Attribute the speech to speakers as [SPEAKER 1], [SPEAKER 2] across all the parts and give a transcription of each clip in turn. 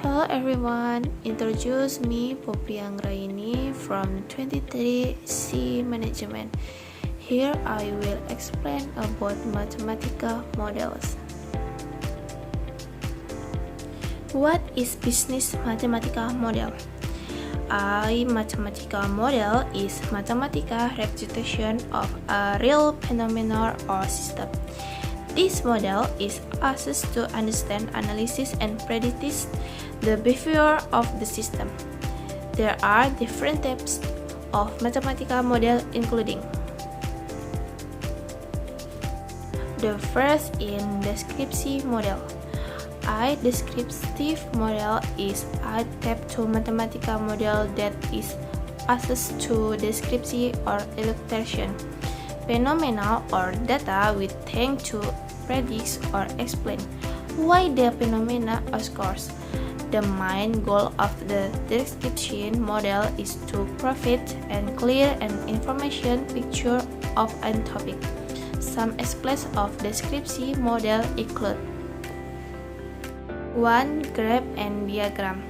[SPEAKER 1] Hello everyone, introduce me Poppy Anggraini from 23C Management. Here I will explain about mathematical models. What is business mathematical model? A mathematical model is mathematical representation of a real phenomenon or system. This model is used to understand, analysis, and predict the behavior of the system. There are different types of mathematical model including the first is descriptive model. A descriptive model is a type of mathematical model that is used to describe or illustration phenomena or data with tend to predict or explain why the phenomena occurs. The main goal of the description model is to provide and clear an information picture of a topic. Some aspects of descriptive model include 1. Graph and diagram.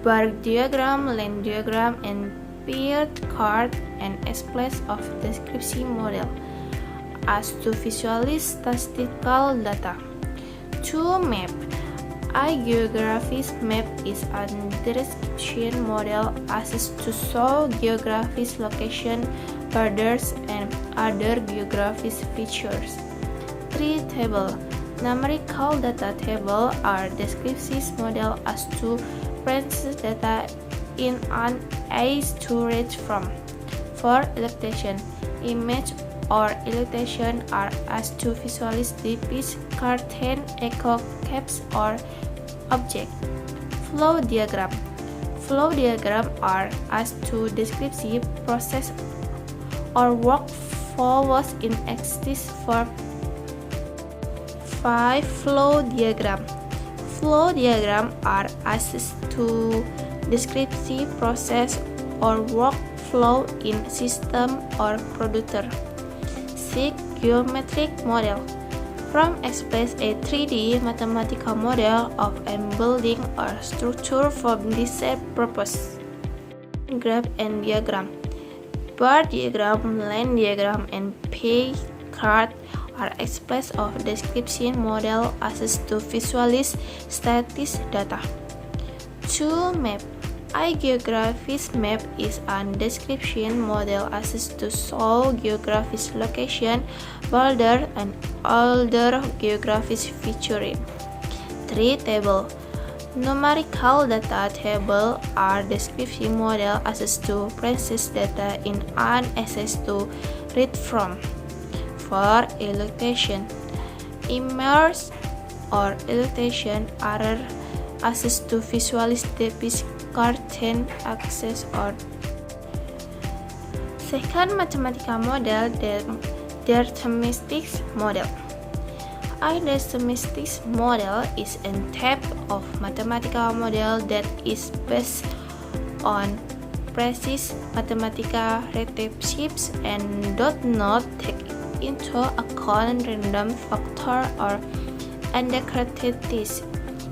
[SPEAKER 1] Bar diagram, line diagram, and pie chart and aspects of descriptive model as to visualize statistical data. 2. Map. A geographic map is a description model used to show geographic location, borders, and other geographic features. 3. Table. Numerical data table are descriptive model as to present data in an array to read from. 4. Illustration. Image or illustration are as to visualize depicts, curtain, echo caps, or object. Flow diagram. Flow diagram are as to descriptive process or workflows in exist for. 5. Flow diagram. Flow diagram are as to descriptive process or workflow in system or product. 6. Geometric model. From express a 3D mathematical model of a building or structure for this purpose. Graph and diagram. Bar diagram, line diagram, and pie chart are express of description model as to visualize static data. 2. Map. A geographic map is a description model as to show geographic location, border, and other geographic features. 3. Table. Numerical data table are descriptive model as to present data in an access to read from. 4. Illustration. Images or illustration are as to visualize depict, curtain, access, or. Second mathematical model, the deterministic model. A deterministic model is a type of mathematical model that is based on precise mathematical relationships and does not take into account random factors or uncertainties.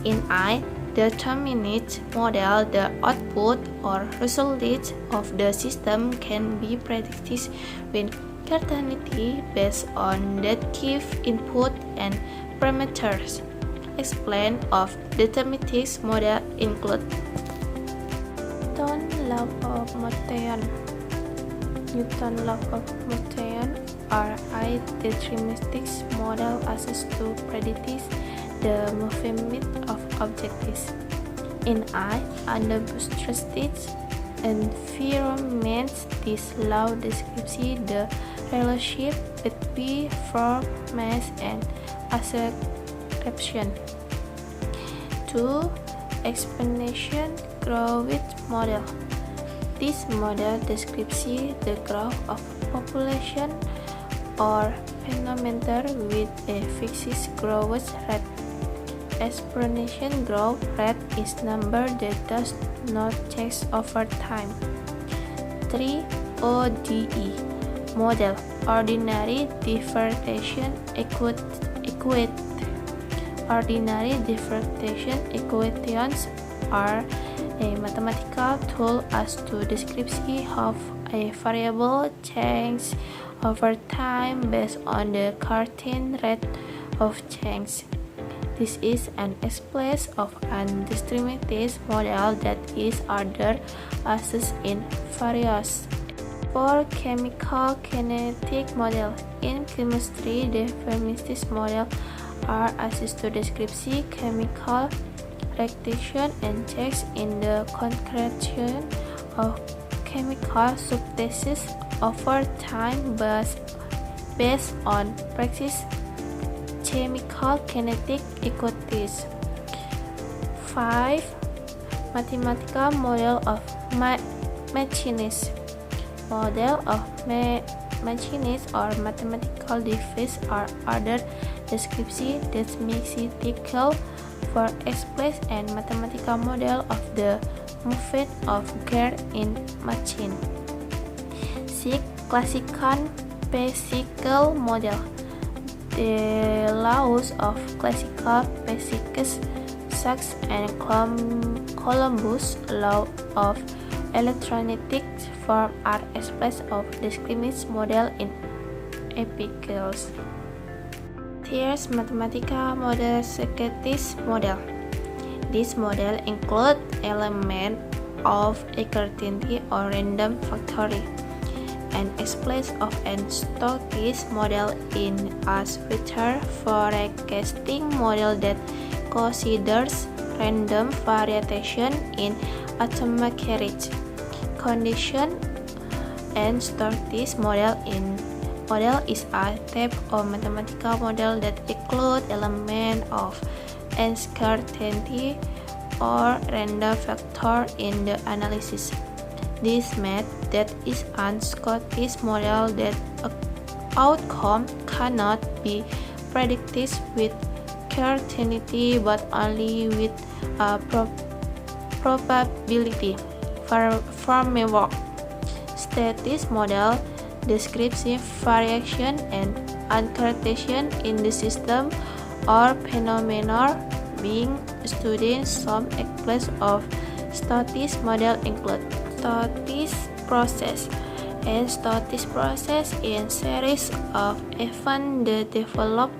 [SPEAKER 1] In a determinist model, the output or result of the system can be predicted with certainty based on deductive input and parameters. Examples of deterministic model include Newton's law of motion. Newton's law of motion are a deterministic model as to predict the movement of objects. In an undemonstrated environment, this law describes the relationship between force, mass, and acceleration. 2. Exponential growth model. This model describes the growth of population or phenomenon with a fixed growth rate. Exponential growth rate is number that does not change over time. 3. ODE model. Ordinary differential equation. Ordinary differential equations are a mathematical tool as to description of a variable change over time based on the current rate of change. This is an express of an distributed model that is ordered assessed in various. For chemical kinetic model, in chemistry, the deterministic model are assessed to describe chemical reaction and change in the concentration of chemical substances over time based on practice chemical kinetic equations. 5. Mathematical model of machines. Model of machines or mathematical devices are other descriptions that makes it difficult for express and mathematical model of the movement of gear in machine. 6. Classical physical model. The laws of classical physics, such as Columbus' law of electrostatics form are expressed of discrete model in epicals. Here's mathematical model static model. This model includes elements of uncertainty or random factory, and express of a stochastic model in as feature forecasting model that considers random variation in atomic charge condition, and stochastic model is a type of mathematical model that includes elements of uncertainty or random factor in the analysis. This means that is a stochastic model that outcome cannot be predicted with certainty but only with a probability framework. Static model describes variation and uncertainty in the system or phenomena being studied. Some examples of static model include static process and static process in series of events that develop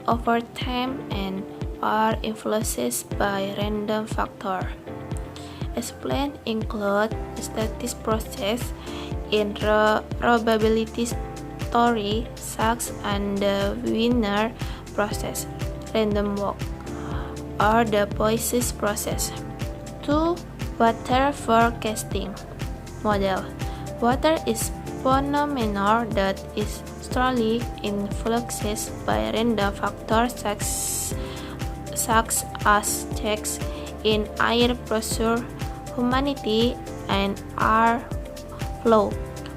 [SPEAKER 1] over time and are influenced by random factors. Examples include static process in probability theory, such as the Wiener process, random walk, or the Poisson process. 2. Water forecasting model. Water is phenomenon that is strongly influenced by random factors such as changes in air pressure, humidity, and air flow.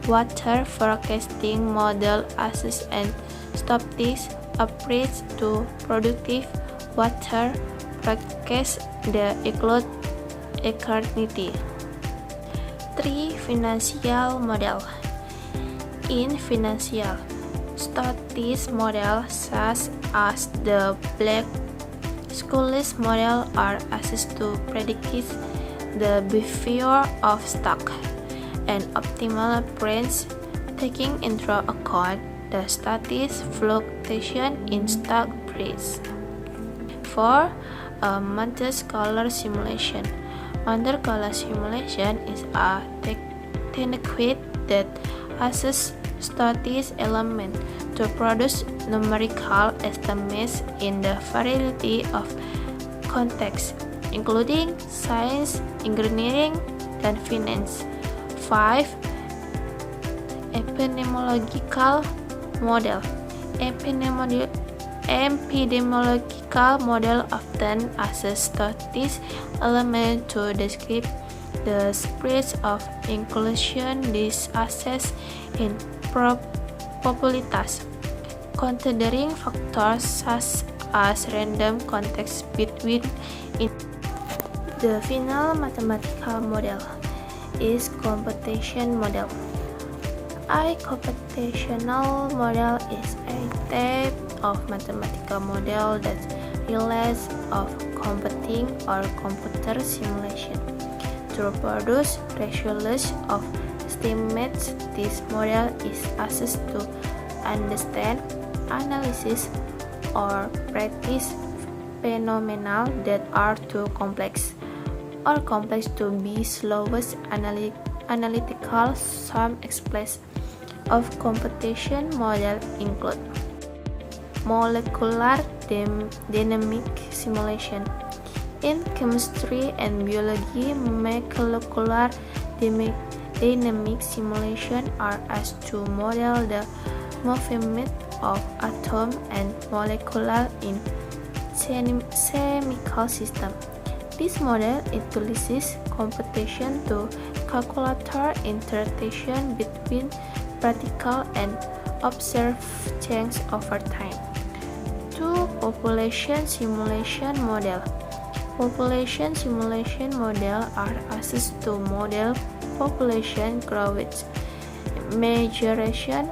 [SPEAKER 1] Water forecasting model assess and statistics approach to productive water forecast that include uncertainty. 3. Financial model. In financial, static model such as the Black-Scholes model are assessed to predict the behavior of stock and optimal price, taking into account the static fluctuation in stock price. 4. Monte Carlo simulation. Monte Carlo simulation is a technique that assesses static elements to produce numerical estimates in the variety of contexts, including science, engineering, and finance. 5. Epidemiological model. Epidemiological model often assess static elements to describe the spread of inclusion. This assess in probabilities, considering factors such as random context between the final mathematical model is computation model. A computational model is a type of mathematical model that relies on computing or computer simulation. To produce results of estimates, this model is used to understand, analysis, or practice phenomena that are too complex or complex to be solved analytical. Some examples of computation model include molecular dynamic simulation. In chemistry and biology, molecular dynamic simulation are used to model the movement of atoms and molecules in chemical systems. This model utilizes computation to calculate interaction between practical and observed changes over time. 2. Population simulation model. Population simulation models are used to model population growth, migration,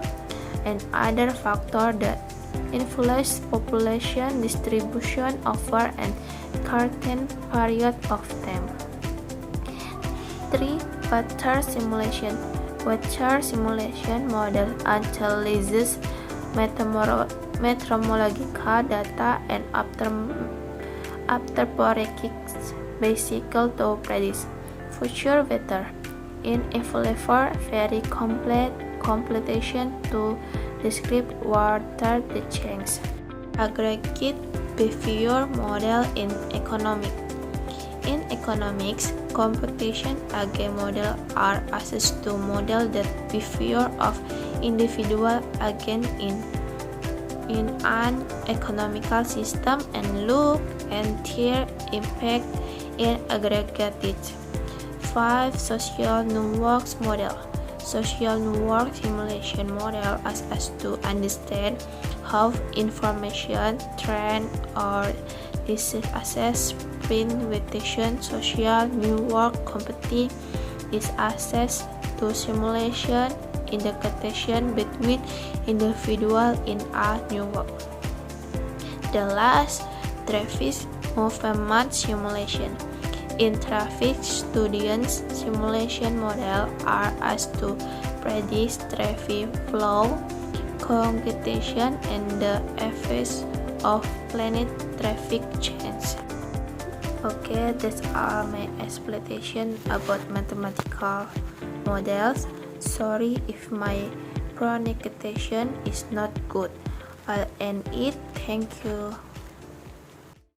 [SPEAKER 1] and other factors that influence population distribution over an certain period of time. 3. Weather simulation. Weather simulation model analyzes meteorological data and forecasts basically to predict future weather. It involves very complex computation to describe weather changes. Aggregate behavior model in economics. In economics, computation aggregate models are used to model the behavior of individual agents in an economical system and look at their impact in aggregate. 5. Social networks model. Social network simulation model is used to understand how information, trend, or disease access spread within social network. Computing is access to simulation interaction between individuals in a network. The last, traffic movement simulation. In traffic studies, simulation models are used to predict traffic flow, congestion, and the effects of planned traffic change. Okay, that's all my explanation about mathematical models. Sorry if my pronunciation is not good. I'll end it. Thank you.